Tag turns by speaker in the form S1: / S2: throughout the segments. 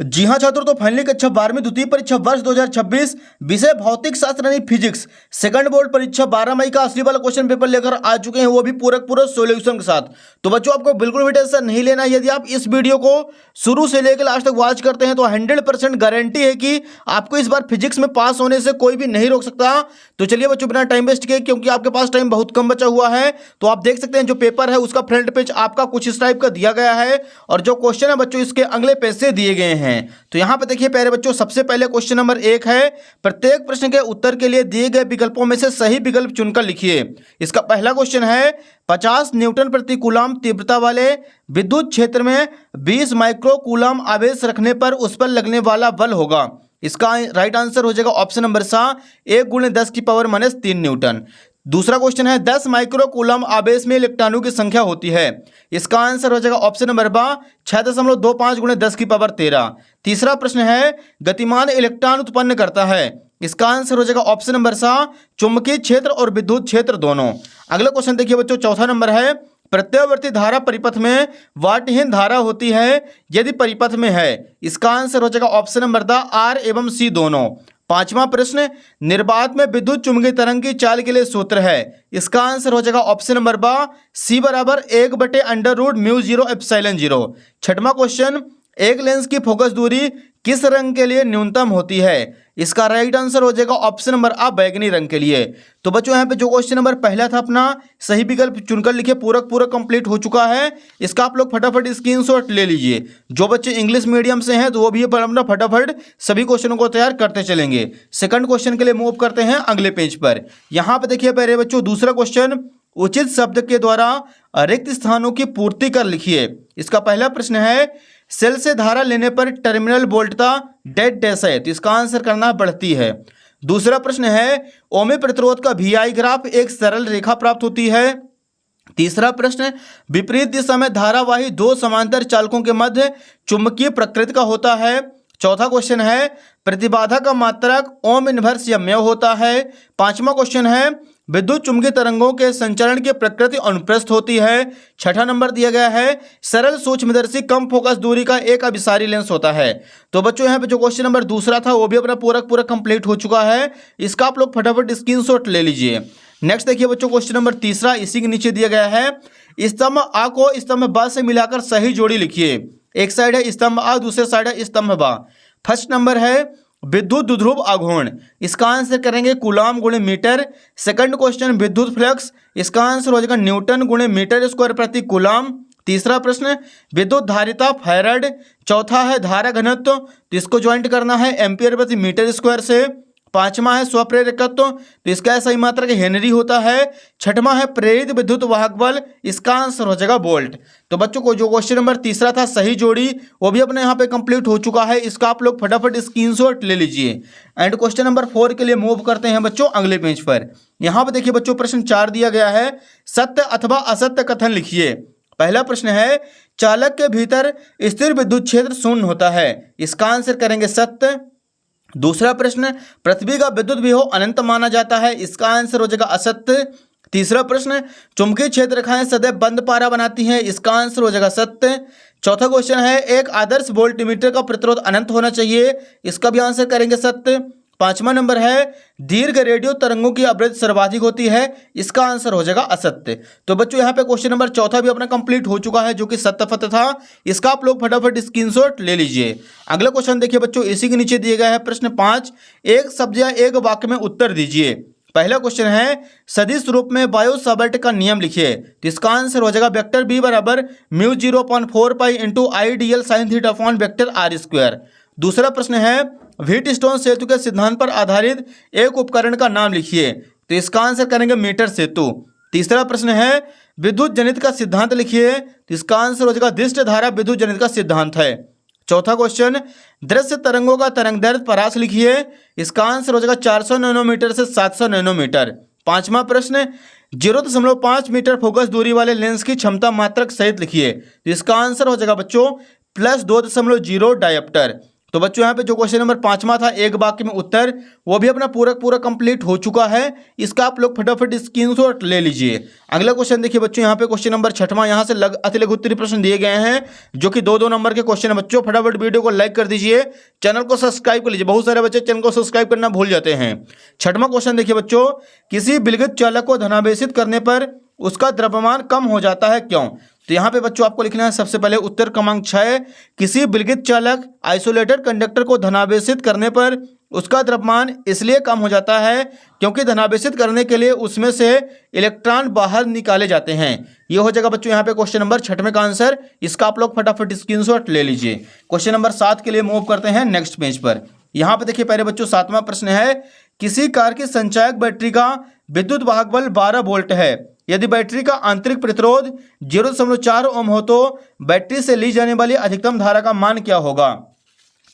S1: जी हाँ छात्रों, तो फाइनली कक्षा 12वीं द्वितीय परीक्षा वर्ष 2026 विषय भौतिक शास्त्र यानी फिजिक्स सेकंड बोर्ड परीक्षा 12 मई का असली वाला क्वेश्चन पेपर लेकर आ चुके हैं, वो भी पूरा सॉल्यूशन के साथ। तो बच्चों आपको बिल्कुल भी टेंशन नहीं लेना है। यदि आप इस वीडियो को शुरू से लेकर लास्ट तक वॉच करते हैं तो 100% गारंटी है कि आपको इस बार फिजिक्स में पास होने से कोई भी नहीं रोक सकता। तो चलिए बच्चों, बिना टाइम वेस्ट किए, क्योंकि आपके पास टाइम बहुत कम बचा हुआ है, तो आप देख सकते हैं जो पेपर है उसका फ्रंट पेज आपका कुछ इस टाइप का दिया गया है और जो क्वेश्चन है बच्चों इसके अगले पेज से दिए गए हैं। तो यहाँ पे देखिए प्यारे बच्चों, सबसे पहले क्वेश्चन नंबर 1 है, प्रत्येक प्रश्न के उत्तर के लिए दिए गए विकल्पों में से सही विकल्प चुनकर लिखिए। इसका पहला क्वेश्चन है, 50 न्यूटन प्रति कूलम तीव्रता वाले विद्युत क्षेत्र में 20 माइक्रो कूलम आवेश रखने पर उस पर लगने वाला बल होगा। इसका राइट आंसर हो जाएगा ऑप्शन नंबर सा, 1 × 10⁻³ न्यूटन। दूसरा क्वेश्चन है, 10 माइक्रो कूलम आवेश में इलेक्ट्रॉनों की संख्या होती है। इसका आंसर हो जाएगा ऑप्शन नंबर बा, 6.25 × 10⁻13। तीसरा प्रश्न है, गतिमान इलेक्ट्रॉन उत्पन्न करता है। इसका आंसर हो जाएगा ऑप्शन नंबर सा, चुंबकीय क्षेत्र और विद्युत क्षेत्र दोनों। अगला क्वेश्चन देखिए बच्चों, चौथा नंबर है, प्रत्यावर्ती धारा परिपथ में वाटहीन धारा होती है यदि परिपथ में है। इसका आंसर हो जाएगा ऑप्शन नंबर द आर एवं सी दोनों। पांचवा प्रश्न, निर्वात में विद्युत चुम्बकीय तरंग की चाल के लिए सूत्र है। इसका आंसर हो जाएगा ऑप्शन नंबर बा, सी = 1/√μ0ε0। छठवां क्वेश्चन, एक लेंस की फोकस दूरी किस रंग के लिए न्यूनतम होती है। इसका राइट आंसर हो जाएगा ऑप्शन नंबर आ, बैगनी रंग के लिए। तो बच्चों यहाँ पे जो क्वेश्चन नंबर पहला था अपना सही विकल्प चुनकर लिखे, पूरा कंप्लीट हो चुका है। इसका आप लोग फटाफट स्क्रीनशॉट ले लीजिए। जो बच्चे इंग्लिश मीडियम से हैं तो वो भी अपना फटाफट सभी क्वेश्चनों को तैयार करते चलेंगे। सेकंड क्वेश्चन के लिए मूव करते हैं अगले पेज पर। यहाँ पे देखिए पहले बच्चों, दूसरा क्वेश्चन, उचित शब्द के द्वारा रिक्त स्थानों की पूर्ति कर लिखिए। इसका पहला प्रश्न है, सेल से धारा लेने पर टर्मिनल वोल्टता डैश है। तो इसका आंसर करना बढ़ती है। दूसरा प्रश्न है, ओमे प्रतिरोध का VI ग्राफ एक सरल रेखा प्राप्त होती है। तीसरा प्रश्न, विपरीत दिशा में धारावाही दो समांतर चालकों के मध्य चुंबकीय प्रकृति का होता है। चौथा क्वेश्चन है, प्रतिबाधा का मात्रक ओम इनवर्स या म्यू होता है। पांचवा क्वेश्चन है, विद्युत चुम्बकीय तरंगों के संचरण की प्रकृति अनुप्रस्थ होती है। छठा नंबर दिया गया है, सरल सूक्ष्मदर्शी कम फोकस दूरी का एक अभिसारी लेंस होता है। तो बच्चों यहाँ पे जो क्वेश्चन नंबर दूसरा था वो भी अपना पूरा कंप्लीट हो चुका है। इसका आप लोग फटाफट स्क्रीनशॉट ले लीजिए। नेक्स्ट देखिए बच्चों, क्वेश्चन नंबर तीसरा इसी के नीचे दिया गया है, स्तंभ आ को स्तंभ बा से मिलाकर सही जोड़ी लिखिए। एक साइड है स्तंभ आ, दूसरे साइड है स्तंभ बा। फर्स्ट नंबर है, विद्युत द्विध्रुव आघूर्ण। इसका आंसर करेंगे कूलम × मीटर। सेकंड क्वेश्चन, विद्युत फ्लक्स। इसका आंसर हो जाएगा न्यूटन × मीटर स्क्वायर प्रति कूलम। तीसरा प्रश्न, विद्युत धारिता फैराड। चौथा है धारा घनत्व, तो इसको ज्वाइंट करना है एम्पियर प्रति मीटर स्क्वायर से। पांचवा है स्वप्रेरकत्व, तो इसका सही मात्रा का हेनरी होता है। छठवां है प्रेरित विद्युत वाहक बल। इसका आंसर हो जाएगा वोल्ट। तो बच्चों को जो क्वेश्चन नंबर तीसरा था सही जोड़ी वो भी अपने यहाँ पे कंप्लीट हो चुका है। इसका आप लोग फटाफट स्क्रीनशॉट ले लीजिए। एंड क्वेश्चन नंबर 4 के लिए मूव करते हैं बच्चों अगले पेज पर। यहाँ पे देखिए बच्चों, प्रश्न 4 दिया गया है, सत्य अथवा असत्य कथन लिखिए। पहला प्रश्न है, चालक के भीतर स्थिर विद्युत क्षेत्र शून्य होता है। इसका आंसर करेंगे सत्य। दूसरा प्रश्न, पृथ्वी का विद्युत विभव अनंत माना जाता है। इसका आंसर हो जाएगा असत्य। तीसरा प्रश्न, चुंबकीय क्षेत्र रेखाएं सदैव बंद पारा बनाती हैं। इसका आंसर हो जाएगा सत्य। चौथा क्वेश्चन है, एक आदर्श वोल्टमीटर का प्रतिरोध अनंत होना चाहिए। इसका भी आंसर करेंगे सत्य। पांचवा नंबर है, दीर्घ रेडियो तरंगों की आवृत्ति सर्वाधिक होती है। इसका आंसर हो जाएगा असत्य। तो बच्चों यहाँ पे क्वेश्चन नंबर चौथा भी अपना कंप्लीट हो चुका है, जो कि सत्य फत्य था। इसका आप लोग फटाफट स्क्रीनशॉट ले लीजिए। अगला क्वेश्चन देखिए बच्चों, इसी के नीचे दिया गया है प्रश्न 5, एक शब्द या एक वाक्य में उत्तर दीजिए। पहला क्वेश्चन है, सदिश रूप में बायो सावर्ट का नियम लिखिए। तो इसका आंसर हो जाएगा vector B = μ0/4π × IDL sin θ upon vector r²। दूसरा प्रश्न है, व्हीटस्टोन सेतु के सिद्धांत पर आधारित एक उपकरण का नाम लिखिए। तो इसका आंसर करेंगे मीटर सेतु। तीसरा प्रश्न है, विद्युत जनित का सिद्धांत लिखिए। तो इसका आंसर हो जाएगा दृष्ट धारा विद्युत जनित का सिद्धांत है। चौथा क्वेश्चन, दृश्य तरंगों का तरंगदैर्घ्य परास लिखिए। इसका आंसर हो जाएगा 400 नैनोमीटर से 700 नैनोमीटर। पांचवा प्रश्न, 0.5 मीटर फोकस दूरी वाले लेंस की क्षमता मात्रक सहित लिखिए। तो इसका आंसर हो जाएगा बच्चों +2.0 डायोप्टर। तो बच्चों यहाँ पे जो क्वेश्चन नंबर 5वां था एक वाक्य में उत्तर, वो भी अपना पूरा कंप्लीट हो चुका है। इसका आप लोग फटाफट स्क्रीनशॉट ले लीजिए। अगला क्वेश्चन देखिए बच्चों, यहाँ पे क्वेश्चन नंबर 6वां, यहाँ से अति लघु उत्तरीय प्रश्न दिए गए हैं जो कि 2-2 नंबर के क्वेश्चन है। बच्चों फटाफट वीडियो को लाइक कर दीजिए, चैनल को सब्सक्राइब कर लीजिए। बहुत सारे बच्चे चैनल को सब्सक्राइब करना भूल जाते हैं। 6वां क्वेश्चन देखिए बच्चों, किसी विलगित चालक को धनावेशित करने पर उसका द्रव्यमान कम हो जाता है, क्यों? तो यहाँ पे बच्चों आपको लिखना है सबसे पहले उत्तर क्रमांक 6, किसी विलगित चालक आइसोलेटेड कंडक्टर को धनावेशित करने पर उसका द्रव्यमान इसलिए कम हो जाता है क्योंकि धनावेशित करने के लिए उसमें से इलेक्ट्रॉन बाहर निकाले जाते हैं। ये हो जाएगा बच्चों यहाँ पे क्वेश्चन नंबर 6वें का आंसर। इसका आप लोग फटाफट स्क्रीनशॉट ले लीजिए। क्वेश्चन नंबर 7 के लिए मूव करते हैं नेक्स्ट पेज पर। यहाँ पे देखिए पहले बच्चों 7वां प्रश्न है, किसी कार की संचायक बैटरी का विद्युत वाहक बल 12 वोल्ट है। यदि बैटरी का आंतरिक प्रतिरोध 0.4 ओम हो तो बैटरी से ली जाने वाली अधिकतम धारा का मान क्या होगा?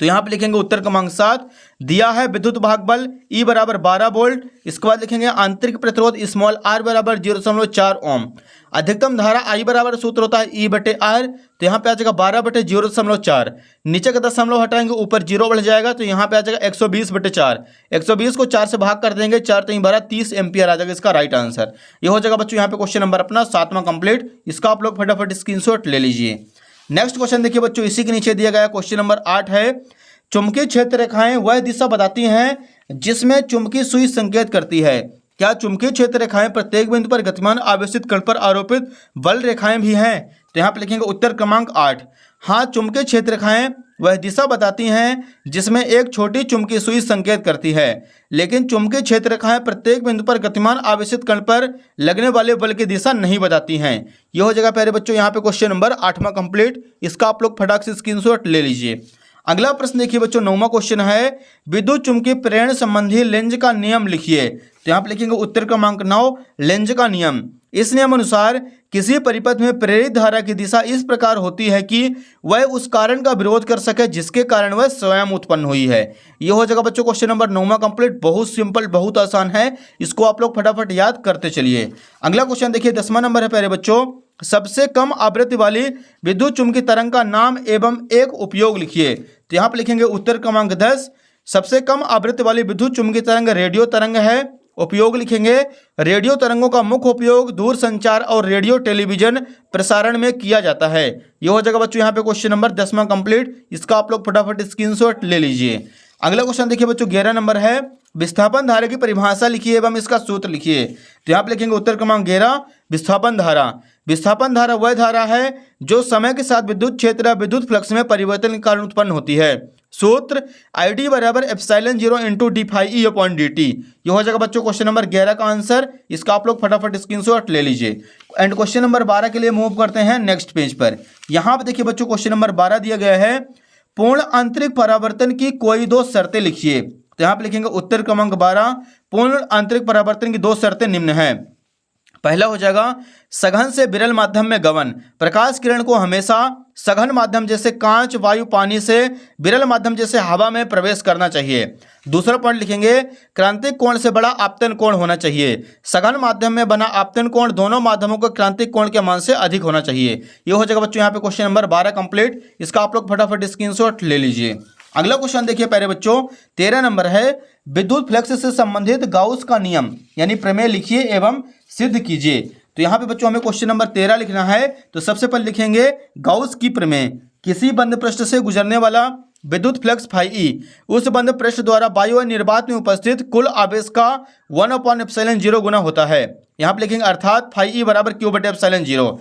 S1: तो यहाँ पे लिखेंगे उत्तर क्रमांक 7, दिया है विद्युत वाहक बल E बराबर 12 वोल्ट। इसके बाद लिखेंगे आंतरिक प्रतिरोध स्मॉल r बराबर 0.4 ओम। अधिकतम धारा I बराबर सूत्र होता है E/R। तो यहाँ पे आ जाएगा 12/0.4। नीचे का दशमलव हटाएंगे, ऊपर 0 बढ़ जाएगा, तो यहाँ पे आ जाएगा 120/4। 120 को 4 से भाग कर देंगे, 4 3 12 30 एम्पियर आ जाएगा इसका राइट आंसर। ये हो जाएगा बच्चों यहाँ पे क्वेश्चन नंबर अपना 7वां कंप्लीट। इसका आप लोग फटाफट स्क्रीनशॉट ले लीजिए। नेक्स्ट क्वेश्चन देखिए बच्चों, इसी के नीचे दिया गया क्वेश्चन नंबर 8 है, चुंबकीय क्षेत्र रेखाएं वह दिशा बताती हैं जिसमें चुंबकीय सुई संकेत करती है। क्या चुंबकीय क्षेत्र रेखाएं प्रत्येक बिंदु पर गतिमान आवेशित कण पर आरोपित बल रेखाएं भी हैं? तो यहाँ पे लिखेंगे उत्तर क्रमांक 8, हाँ चुंबकीय क्षेत्र रेखाएं वह दिशा बताती हैं जिसमें एक छोटी चुंबकीय सुई संकेत करती है, लेकिन चुंबकीय क्षेत्र रेखाएं प्रत्येक बिंदु पर गतिमान आवेशित कण पर लगने वाले बल की दिशा नहीं बताती हैं। यह हो जाएगा पहले बच्चों यहाँ पे क्वेश्चन नंबर 8वां कंप्लीट। इसका आप लोग फटाक से स्क्रीनशॉट ले लीजिए। अगला प्रश्न देखिए बच्चों, 9वां क्वेश्चन है, विद्युत चुंबकीय प्रेरण संबंधी लेंज का नियम लिखिए। तो यहाँ पे लिखेंगे उत्तर क्रमांक 9, लेंज का नियम। इस नियम अनुसार किसी परिपथ में प्रेरित धारा की दिशा इस प्रकार होती है कि वह उस कारण का विरोध कर सके जिसके कारण वह स्वयं उत्पन्न हुई है। यह हो जाएगा बच्चों क्वेश्चन नंबर 9वां कंप्लीट। बहुत सिंपल, बहुत आसान है, इसको आप लोग फटाफट याद करते चलिए। अगला क्वेश्चन देखिए 10वां नंबर है पहले बच्चों, सबसे कम आवृत्ति वाली विद्युत चुंबकीय तरंग का नाम एवं एक उपयोग लिखिए। तो यहाँ पे लिखेंगे उत्तर क्रमांक 10, सबसे कम आवृत्ति वाली विद्युत चुंबकीय तरंग रेडियो तरंग है। उपयोग लिखेंगे, रेडियो तरंगों का मुख्य उपयोग दूर संचार और रेडियो टेलीविजन प्रसारण में किया जाता है। यह हो जाएगा बच्चों यहाँ पे क्वेश्चन नंबर 10वां कंप्लीट। इसका आप लोग फटाफट स्क्रीनशॉट ले लीजिए। अगला क्वेश्चन देखिए बच्चों 11 नंबर है, विस्थापन धारा की परिभाषा लिखिए एवं इसका सूत्र लिखिए। तो यहाँ पे लिखेंगे उत्तर क्रमांक 11, विस्थापन धारा। विस्थापन धारा वह धारा है जो समय के साथ विद्युत क्षेत्र या विद्युत फ्लक्स में परिवर्तन के कारण उत्पन्न होती है। सूत्र ID बराबर एप्सिलॉन 0 इंटू d∅E/dt। ये हो जाएगा बच्चों क्वेश्चन नंबर 11 का आंसर। इसका आप लोग फटाफट स्क्रीनशॉट ले लीजिए। एंड क्वेश्चन नंबर 12 के लिए मूव करते हैं नेक्स्ट पेज पर। यहाँ पे देखिए बच्चों क्वेश्चन नंबर 12 दिया गया है, पूर्ण आंतरिक परावर्तन की कोई 2 शर्तें लिखिए। तो यहाँ पे लिखेंगे उत्तर क्रमांक 12, पूर्ण आंतरिक परावर्तन की 2 शर्तें निम्न हैं। पहला हो जाएगा सघन से विरल माध्यम में गमन। प्रकाश किरण को हमेशा सघन माध्यम जैसे कांच, वायु, पानी से विरल माध्यम जैसे हवा में प्रवेश करना चाहिए। दूसरा पॉइंट लिखेंगे, क्रांतिक कोण से बड़ा आपतन कोण होना चाहिए। सघन माध्यम में बना आपतन कोण दोनों माध्यमों के क्रांतिक कोण के मान से अधिक होना चाहिए। ये हो जाएगा बच्चों यहाँ पे क्वेश्चन नंबर 12 कंप्लीट। इसका आप लोग फटाफट स्क्रीनशॉट ले लीजिए। अगला क्वेश्चन देखिए प्यारे बच्चों 13 नंबर है, विद्युत फ्लक्स से संबंधित गाउस का नियम यानी प्रमेय लिखिए एवं सिद्ध कीजिए। तो यहाँ पे बच्चों हमें क्वेश्चन नंबर 13 लिखना है। तो सबसे पहले लिखेंगे गाउस की प्रमेय, किसी बंद पृष्ठ से गुजरने वाला विद्युत फ्लक्स φE उस बंद पृष्ठ द्वारा वायु निर्वात में उपस्थित कुल आवेश का 1/ε0 गुना होता है। यहाँ पे लिखेंगे अर्थात φE बराबर Q/ε0।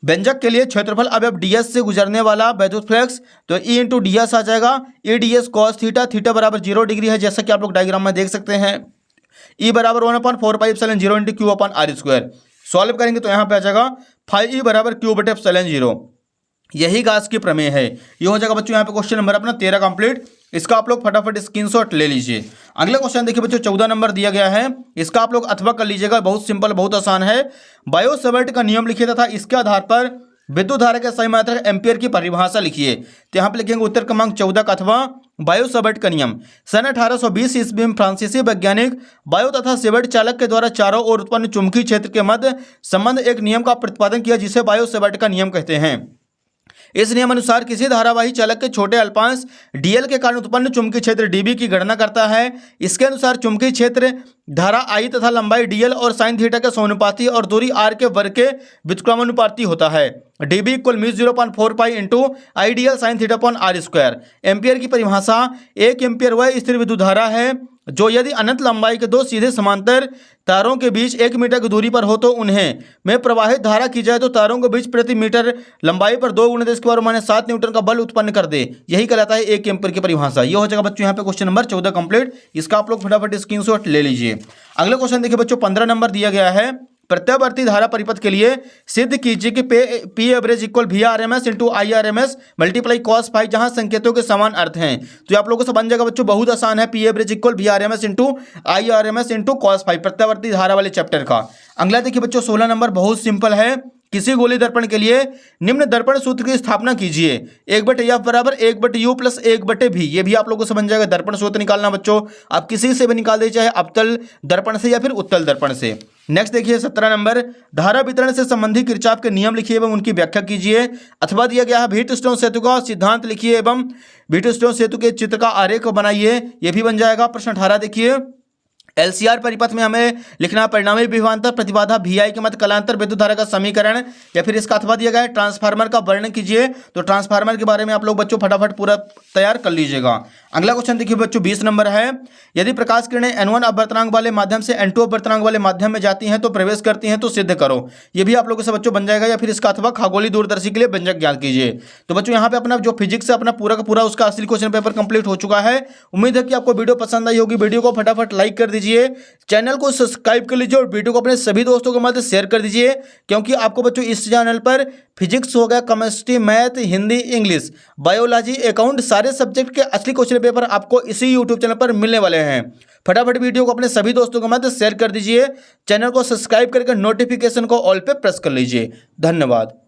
S1: व्यंजक के लिए क्षेत्रफल अब ds से गुजरने वाला विद्युत फ्लक्स तो E इंटू ds आ जाएगा। E ds cos theta, theta बराबर 0 डिग्री है जैसा कि आप लोग डायग्राम में देख सकते हैं। E बराबर 1/4πε0 इंटू Q/r²। सॉल्व करेंगे तो यहाँ पे आ जाएगा φE बराबर Q/ε0। यही गाउस की प्रमेय है। ये हो जाएगा बच्चों यहाँ पे क्वेश्चन नंबर अपना 13 कंप्लीट। इसका आप लोग फटाफट स्क्रीनशॉट ले लीजिए। अगला क्वेश्चन देखिए बच्चों 14 नंबर दिया गया है। इसका आप लोग अथवा कर लीजिएगा, बहुत सिंपल, बहुत आसान है। बायो-सैवर्ट का नियम लिखिए तथा इसके आधार पर विद्युत धारा के सही मात्रक एम्पियर की परिभाषा लिखिए। तो यहाँ पे लिखेंगे उत्तर क्रमांक 14 का अथवा बायो-सैवर्ट का नियम। सन 1820 ईस्वी में फ्रांसीसी वैज्ञानिक बायो तथा सैवर्ट चालक के द्वारा चारों ओर उत्पन्न चुंबकीय क्षेत्र के मध्य संबंध एक नियम का प्रतिपादन किया जिसे बायो-सैवर्ट का नियम कहते हैं। इस नियम अनुसार किसी धारावाही चालक के छोटे अल्पांश dl के कारण उत्पन्न चुंबकीय क्षेत्र db की गणना करता है। इसके अनुसार चुंबकीय क्षेत्र धारा I तथा लंबाई dl और साइन थीटा के समानुपाती और दूरी r के वर्ग के व्युत्क्रमानुपाती होता है। db equal mu 0.4 pi into I D L sine theta upon R square. Ampere की परिभाषा, 1 एम्पियर वह स्थिर विद्युत धारा है जो यदि अनंत लंबाई के दो सीधे समांतर तारों के बीच 1 मीटर की दूरी पर हो तो उन्हें में प्रवाहित धारा की जाए तो तारों के बीच प्रति मीटर लंबाई पर 2 × 10⁻⁷ न्यूटन का बल उत्पन्न कर दे। यही कहलाता है 1 एम्पियर की परिभाषा। ये हो जाएगा बच्चों यहाँ पे क्वेश्चन नंबर 14 कंप्लीट। इसका आप लोग फटाफट स्क्रीनशॉट ले लीजिए। अगला क्वेश्चन देखिए बच्चों, 15 नंबर दिया गया है। प्रत्यावर्ती धारा परिपथ के लिए सिद्ध कीजिए कि P average equal V R M S into I R M S multiply cos phi, जहां संकेतों के समान अर्थ हैं। तो आप लोगों से बन जाएगा बच्चों, बहुत आसान है। P average equal V R M S into I R M S into cos phi, प्रत्यावर्ती धारा वाले चैप्टर का। अगला देखिए बच्चों 16 नंबर, बहुत सिंपल है। किसी गोली दर्पण के लिए निम्न दर्पण सूत्र की स्थापना कीजिए। 1/f बराबर 1/u प्लस 1/v। ये भी आप लोगों से बन जाएगा। दर्पण सूत्र निकालना बच्चों आप किसी से भी निकाल दीजिए, चाहे अवतल दर्पण से या फिर उत्तल दर्पण से। नेक्स्ट देखिए 17 नंबर, धारा वितरण से संबंधित किरचॉफ के नियम लिखिए एवं उनकी व्याख्या कीजिए। अथवा दिया गया है व्हीटस्टोन सेतु का सिद्धांत लिखिए एवं व्हीटस्टोन सेतु के चित्र का आरेख बनाइए। ये भी बन जाएगा। प्रश्न 18 देखिए, एलसीआर परिपथ में हमें लिखना परिणामी विभवांतर प्रतिबाधा VI के मत कलांतर विद्युत धारा का समीकरण, या फिर इसका अथवा दिया गया है ट्रांसफार्मर का वर्णन कीजिए। तो ट्रांसफार्मर के बारे में आप लोग बच्चों फटाफट पूरा तैयार कर लीजिएगा। अगला क्वेश्चन देखिए बच्चों 20 नंबर है, यदि प्रकाश किरणें N1 अपवर्तनांक वाले माध्यम से N2 अपवर्तनांक वाले माध्यम में जाती हैं तो प्रवेश करती हैं तो सिद्ध करो। ये भी आप लोगों से बच्चों बन जाएगा। या फिर इसका अथवा खगोलीय दूरदर्शी के लिए व्यंजक ज्ञात कीजिए। तो बच्चों यहाँ पे अपना जो फिजिक्स है अपना पूरा का पूरा उसका असली क्वेश्चन पेपर कंप्लीट हो चुका है। उम्मीद है कि आपको वीडियो पसंद आई होगी। वीडियो को फटाफट लाइक कर दीजिए, चैनल को सब्सक्राइब कर लीजिए और वीडियो को अपने सभी दोस्तों के मध्य शेयर कर दीजिए, क्योंकि आपको बच्चों इस चैनल पर फिजिक्स हो गया, chemistry, math, Hindi, English, biology, account सारे सब्जेक्ट के असली क्वेश्चन पेपर आपको इसी यूट्यूब चैनल पर मिलने वाले हैं। फटाफट वीडियो को अपने सभी दोस्तों के मध्य शेयर कर दीजिए, चैनल को सब्सक्राइब करके नोटिफिकेशन को ऑल पे प्रेस कर लीजिए। धन्यवाद।